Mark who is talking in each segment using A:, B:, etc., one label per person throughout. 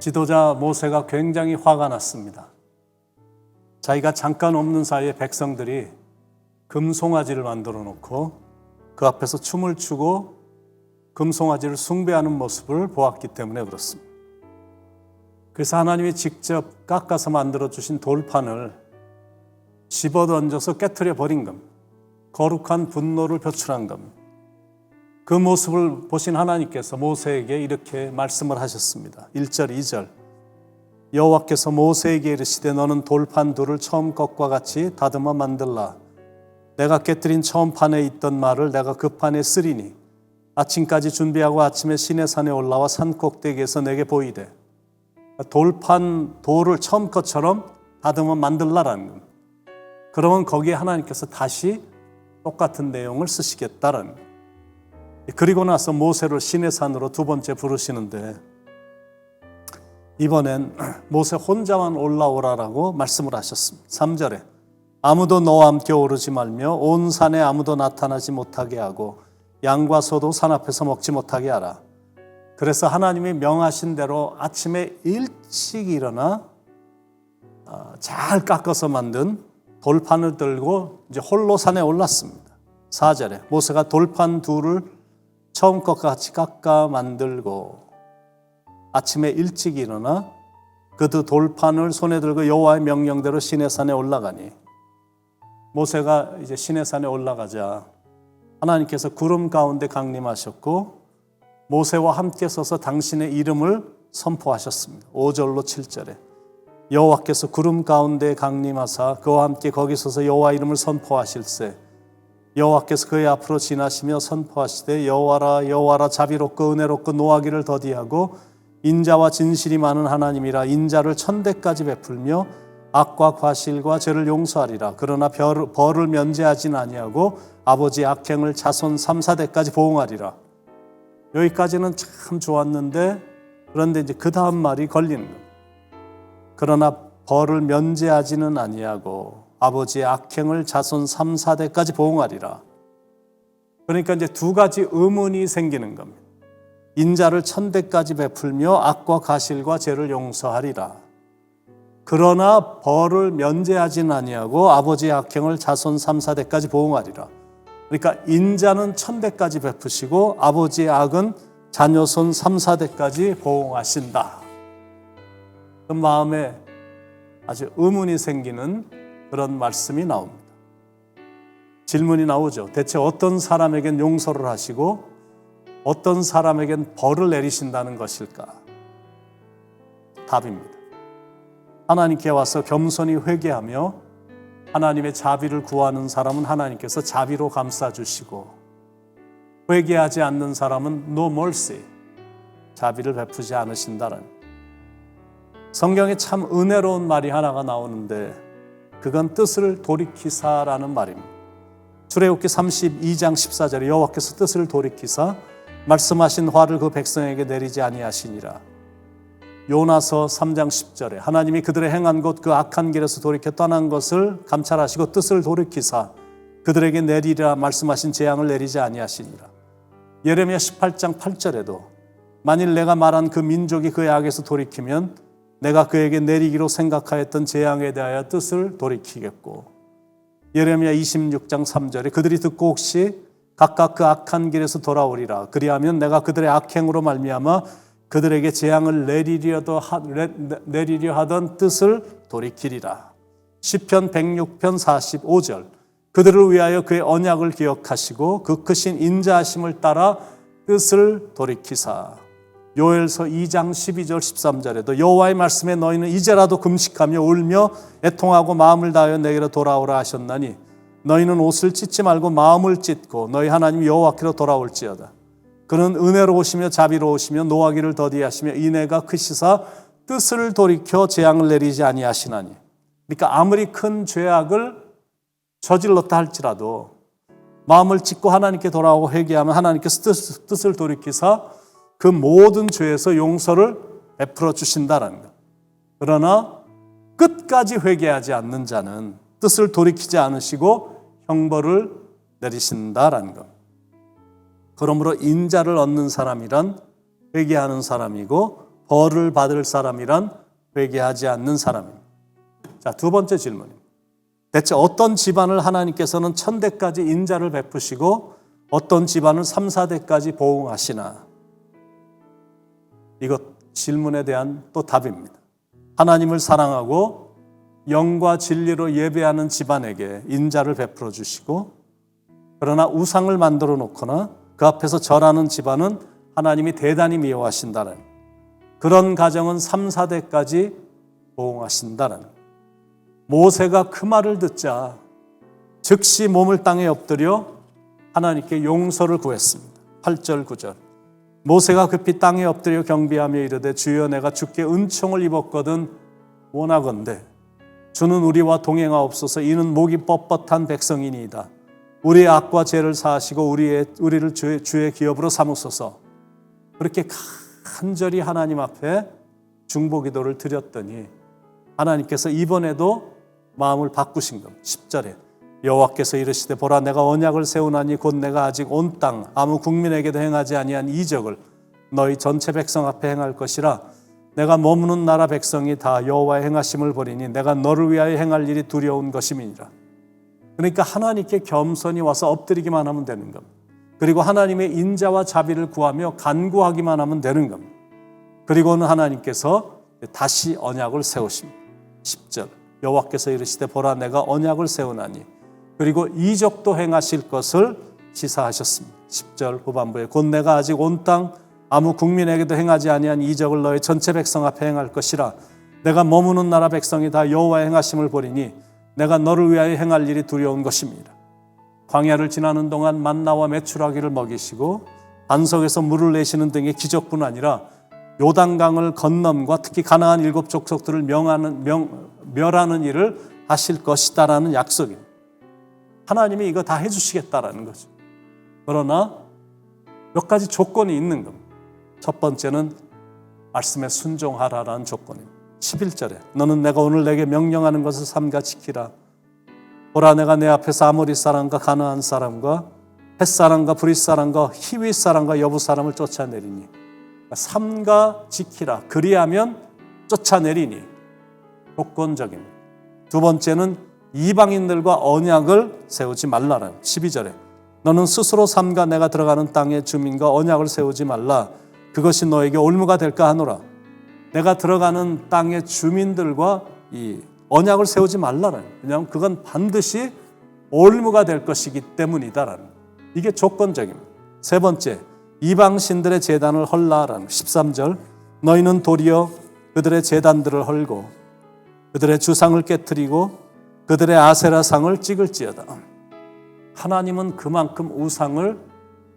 A: 지도자 모세가 굉장히 화가 났습니다. 자기가 잠깐 없는 사이에 백성들이 금송아지를 만들어 놓고 그 앞에서 춤을 추고 금송아지를 숭배하는 모습을 보았기 때문에 그렇습니다. 그래서 하나님이 직접 깎아서 만들어 주신 돌판을 집어던져서 깨트려 버린 겁니다. 거룩한 분노를 표출한 겁니다. 그 모습을 보신 하나님께서 모세에게 이렇게 말씀을 하셨습니다. 1절, 2절. 여호와께서 모세에게 이르시되 너는 돌판 둘을 처음 것과 같이 다듬어 만들라. 내가 깨뜨린 처음 판에 있던 말을 내가 그 판에 쓰리니 아침까지 준비하고 아침에 시내산에 올라와 산 꼭대기에서 내게 보이되. 돌판 돌을 처음 것처럼 다듬어 만들라라는 겁니다. 그러면 거기에 하나님께서 다시 똑같은 내용을 쓰시겠다라는 겁니다. 그리고 나서 모세를 시내산으로 두 번째 부르시는데 이번엔 모세 혼자만 올라오라라고 말씀을 하셨습니다. 3절에 아무도 너와 함께 오르지 말며 온 산에 아무도 나타나지 못하게 하고 양과 소도 산 앞에서 먹지 못하게 하라. 그래서 하나님이 명하신 대로 아침에 일찍 일어나 잘 깎아서 만든 돌판을 들고 이제 홀로 산에 올랐습니다. 4절에 모세가 돌판 둘을 처음 것과 같이 깎아 만들고 아침에 일찍 일어나 그 두 돌판을 손에 들고 여호와의 명령대로 시내산에 올라가니 모세가 이제 시내산에 올라가자 하나님께서 구름 가운데 강림하셨고 모세와 함께 서서 당신의 이름을 선포하셨습니다. 5절로 7절에 여호와께서 구름 가운데 강림하사 그와 함께 거기 서서 여호와 이름을 선포하실세 여호와께서 그의 앞으로 지나시며 선포하시되 여호와라 여호와라 자비롭고 은혜롭고 노하기를 더디하고 인자와 진실이 많은 하나님이라 인자를 천대까지 베풀며 악과 과실과 죄를 용서하리라. 그러나 벌을 면제하진 아니하고 아버지의 악행을 자손 3, 4대까지 보응하리라. 여기까지는 참 좋았는데 그런데 이제 그 다음 말이 걸리는 거예요. 그러나 벌을 면제하지는 아니하고 아버지의 악행을 자손 3, 4대까지 보응하리라. 그러니까 이제 두 가지 의문이 생기는 겁니다. 인자를 천대까지 베풀며 악과 가실과 죄를 용서하리라. 그러나 벌을 면제하지는 아니하고 아버지의 악행을 자손 3, 4대까지 보응하리라. 그러니까 인자는 천대까지 베푸시고 아버지의 악은 자녀손 3, 4대까지 보응하신다. 그 마음에 아주 의문이 생기는 그런 말씀이 나옵니다. 질문이 나오죠. 대체 어떤 사람에겐 용서를 하시고 어떤 사람에겐 벌을 내리신다는 것일까? 답입니다. 하나님께 와서 겸손히 회개하며 하나님의 자비를 구하는 사람은 하나님께서 자비로 감싸주시고 회개하지 않는 사람은 no mercy, 자비를 베푸지 않으신다는. 성경에 참 은혜로운 말이 하나가 나오는데 그건 뜻을 돌이키사라는 말입니다. 출애굽기 32장 14절에 여호와께서 뜻을 돌이키사 말씀하신 화를 그 백성에게 내리지 아니하시니라. 요나서 3장 10절에 하나님이 그들의 행한 것 그 악한 길에서 돌이켜 떠난 것을 감찰하시고 뜻을 돌이키사 그들에게 내리라 말씀하신 재앙을 내리지 아니하시니라. 예레미야 18장 8절에도 만일 내가 말한 그 민족이 그의 악에서 돌이키면 내가 그에게 내리기로 생각하였던 재앙에 대하여 뜻을 돌이키겠고 예레미야 26장 3절에 그들이 듣고 혹시 각각 그 악한 길에서 돌아오리라. 그리하면 내가 그들의 악행으로 말미암아 그들에게 재앙을 내리려 하던 뜻을 돌이키리라. 시편 106편 45절 그들을 위하여 그의 언약을 기억하시고 그 크신 인자하심을 따라 뜻을 돌이키사. 요엘서 2장 12절 13절에도 여호와의 말씀에 너희는 이제라도 금식하며 울며 애통하고 마음을 다하여 내게로 돌아오라 하셨나니 너희는 옷을 찢지 말고 마음을 찢고 너희 하나님 여호와께로 돌아올지어다. 그는 은혜로우시며 자비로우시며 노하기를 더디하시며 인애가 크시사 뜻을 돌이켜 재앙을 내리지 아니하시나니. 그러니까 아무리 큰 죄악을 저질렀다 할지라도 마음을 찢고 하나님께 돌아오고 회개하면 하나님께서 뜻을 돌이키사 그 모든 죄에서 용서를 베풀어 주신다라는 것. 그러나 끝까지 회개하지 않는 자는 뜻을 돌이키지 않으시고 형벌을 내리신다라는 것. 그러므로 인자를 얻는 사람이란 회개하는 사람이고 벌을 받을 사람이란 회개하지 않는 사람입니다. 자, 두 번째 질문입니다. 대체 어떤 집안을 하나님께서는 천대까지 인자를 베푸시고 어떤 집안을 3, 4대까지 보응하시나? 이것 질문에 대한 또 답입니다. 하나님을 사랑하고 영과 진리로 예배하는 집안에게 인자를 베풀어 주시고, 그러나 우상을 만들어 놓거나 그 앞에서 절하는 집안은 하나님이 대단히 미워하신다는, 그런 가정은 3, 4대까지 보응하신다는. 모세가 그 말을 듣자 즉시 몸을 땅에 엎드려 하나님께 용서를 구했습니다. 8절 9절. 모세가 급히 땅에 엎드려 경배하며 이르되 주여 내가 주께 은총을 입었거든 원하건대 주는 우리와 동행하옵소서. 이는 목이 뻣뻣한 백성이니이다. 우리의 악과 죄를 사하시고 우리를 주의 기업으로 삼으소서. 그렇게 간절히 하나님 앞에 중보기도를 드렸더니 하나님께서 이번에도 마음을 바꾸신 겁니다. 10절에 여호와께서 이르시되 보라 내가 언약을 세우나니 곧 내가 아직 온 땅 아무 국민에게도 행하지 아니한 이적을 너희 전체 백성 앞에 행할 것이라. 내가 머무는 나라 백성이 다 여호와의 행하심을 보리니 내가 너를 위하여 행할 일이 두려운 것임이니라. 그러니까 하나님께 겸손히 와서 엎드리기만 하면 되는 겁니다. 그리고 하나님의 인자와 자비를 구하며 간구하기만 하면 되는 겁니다. 그리고는 하나님께서 다시 언약을 세우십니다. 10절 여호와께서 이르시되 보라 내가 언약을 세우나니 그리고 이적도 행하실 것을 시사하셨습니다. 10절 후반부에 곧 내가 아직 온 땅 아무 국민에게도 행하지 아니한 이적을 너희 전체 백성 앞에 행할 것이라. 내가 머무는 나라 백성이 다 여호와의 행하심을 보리니 내가 너를 위하여 행할 일이 두려운 것입니다. 광야를 지나는 동안 만나와 메추라기를 먹이시고 반석에서 물을 내시는 등의 기적뿐 아니라 요단강을 건넘과 특히 가나안 7 족속들을 멸하는 일을 하실 것이다라는 약속입니다. 하나님이 이거 다 해주시겠다라는 거죠. 그러나 몇 가지 조건이 있는 겁니다. 첫 번째는 말씀에 순종하라라는 조건입니다. 11절에 너는 내가 오늘 내게 명령하는 것을 삼가 지키라. 보라 내가 내 앞에서 아모리 사람과 가나안 사람과 헷 사람과 브릿 사람과 히윗 사람과 여부 사람을 쫓아내리니 삼가 지키라. 그리하면 쫓아내리니. 조건적입니다. 두 번째는 이방인들과 언약을 세우지 말라라. 12절에 너는 스스로 삼가 내가 들어가는 땅의 주민과 언약을 세우지 말라. 그것이 너에게 올무가 될까 하노라. 내가 들어가는 땅의 주민들과 이 언약을 세우지 말라는. 왜냐하면 그건 반드시 올무가 될 것이기 때문이다라는. 이게 조건적입니다. 세 번째, 이방 신들의 제단을 헐라라는. 13절 너희는 도리어 그들의 제단들을 헐고 그들의 주상을 깨뜨리고 그들의 아세라상을 찍을지어다. 하나님은 그만큼 우상을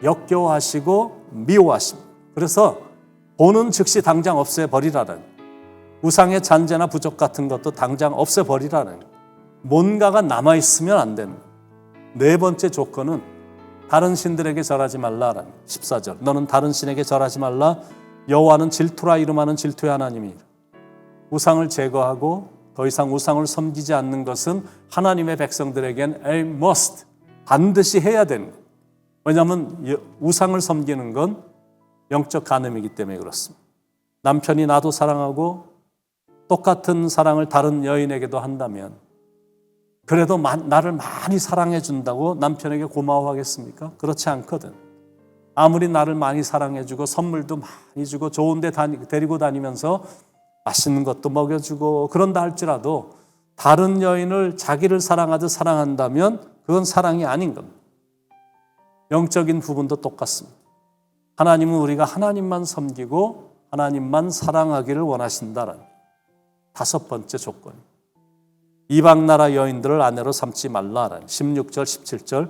A: 역겨워하시고 미워하십니다. 그래서 보는 즉시 당장 없애버리라는, 우상의 잔재나 부적 같은 것도 당장 없애버리라는, 뭔가가 남아있으면 안 되는. 네 번째 조건은 다른 신들에게 절하지 말라라는. 14절 너는 다른 신에게 절하지 말라. 여호와는 질투라 이름하는 질투의 하나님이라. 우상을 제거하고 더 이상 우상을 섬기지 않는 것은 하나님의 백성들에겐 a must, 반드시 해야 되는 거예요. 왜냐하면 우상을 섬기는 건 영적 간음이기 때문에 그렇습니다. 남편이 나도 사랑하고 똑같은 사랑을 다른 여인에게도 한다면 그래도 나를 많이 사랑해 준다고 남편에게 고마워하겠습니까? 그렇지 않거든. 아무리 나를 많이 사랑해 주고 선물도 많이 주고 좋은 데 데리고 다니면서 맛있는 것도 먹여주고 그런다 할지라도 다른 여인을 자기를 사랑하듯 사랑한다면 그건 사랑이 아닌 겁니다. 영적인 부분도 똑같습니다. 하나님은 우리가 하나님만 섬기고 하나님만 사랑하기를 원하신다는 다섯 번째 조건. 이방 나라 여인들을 아내로 삼지 말라라는 16절 17절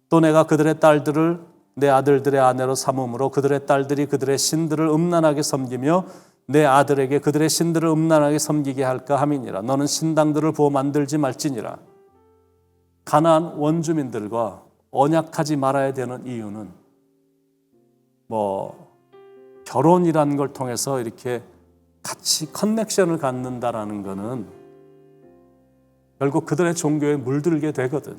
A: 또 내가 그들의 딸들을 내 아들들의 아내로 삼음으로 그들의 딸들이 그들의 신들을 음란하게 섬기며 내 아들에게 그들의 신들을 음란하게 섬기게 할까 함이니라. 너는 신당들을 부어 만들지 말지니라. 가나안 원주민들과 언약하지 말아야 되는 이유는 결혼이라는 걸 통해서 이렇게 같이 커넥션을 갖는다라는 거는 결국 그들의 종교에 물들게 되거든.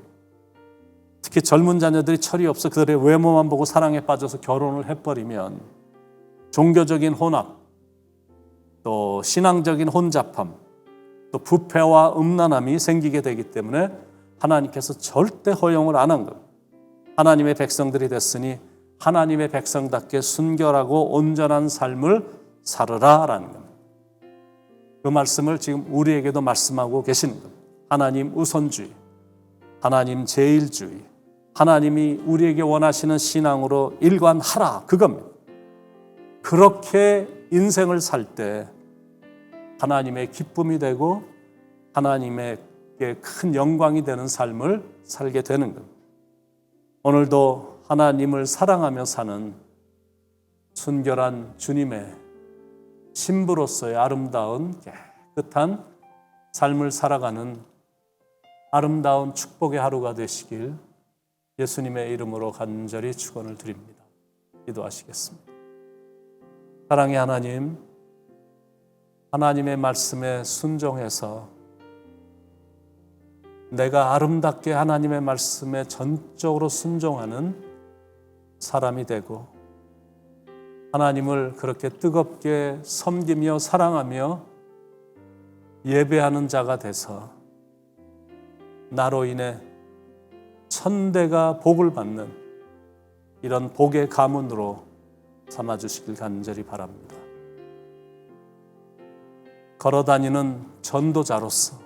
A: 특히 젊은 자녀들이 철이 없어 그들의 외모만 보고 사랑에 빠져서 결혼을 해버리면 종교적인 혼합, 또 신앙적인 혼잡함, 또 부패와 음란함이 생기게 되기 때문에 하나님께서 절대 허용을 안 한 겁니다. 하나님의 백성들이 됐으니 하나님의 백성답게 순결하고 온전한 삶을 살으라라는 겁니다. 그 말씀을 지금 우리에게도 말씀하고 계시는 겁니다. 하나님 우선주의, 하나님 제일주의, 하나님이 우리에게 원하시는 신앙으로 일관하라, 그겁니다. 그렇게 인생을 살 때 하나님의 기쁨이 되고 하나님에게 큰 영광이 되는 삶을 살게 되는 겁니다. 오늘도 하나님을 사랑하며 사는 순결한 주님의 신부로서의 아름다운 깨끗한 삶을 살아가는 아름다운 축복의 하루가 되시길 예수님의 이름으로 간절히 축원을 드립니다. 기도하시겠습니다. 사랑의 하나님, 하나님의 말씀에 순종해서 내가 아름답게 하나님의 말씀에 전적으로 순종하는 사람이 되고 하나님을 그렇게 뜨겁게 섬기며 사랑하며 예배하는 자가 돼서 나로 인해 천대가 복을 받는 이런 복의 가문으로 삼아주시길 간절히 바랍니다. 걸어다니는 전도자로서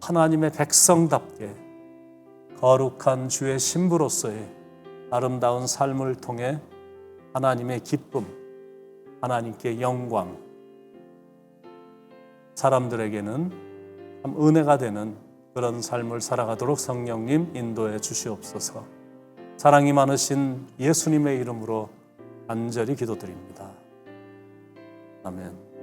A: 하나님의 백성답게 거룩한 주의 신부로서의 아름다운 삶을 통해 하나님의 기쁨, 하나님께 영광, 사람들에게는 참 은혜가 되는 그런 삶을 살아가도록 성령님 인도해 주시옵소서. 사랑이 많으신 예수님의 이름으로 간절히 기도드립니다. 아멘.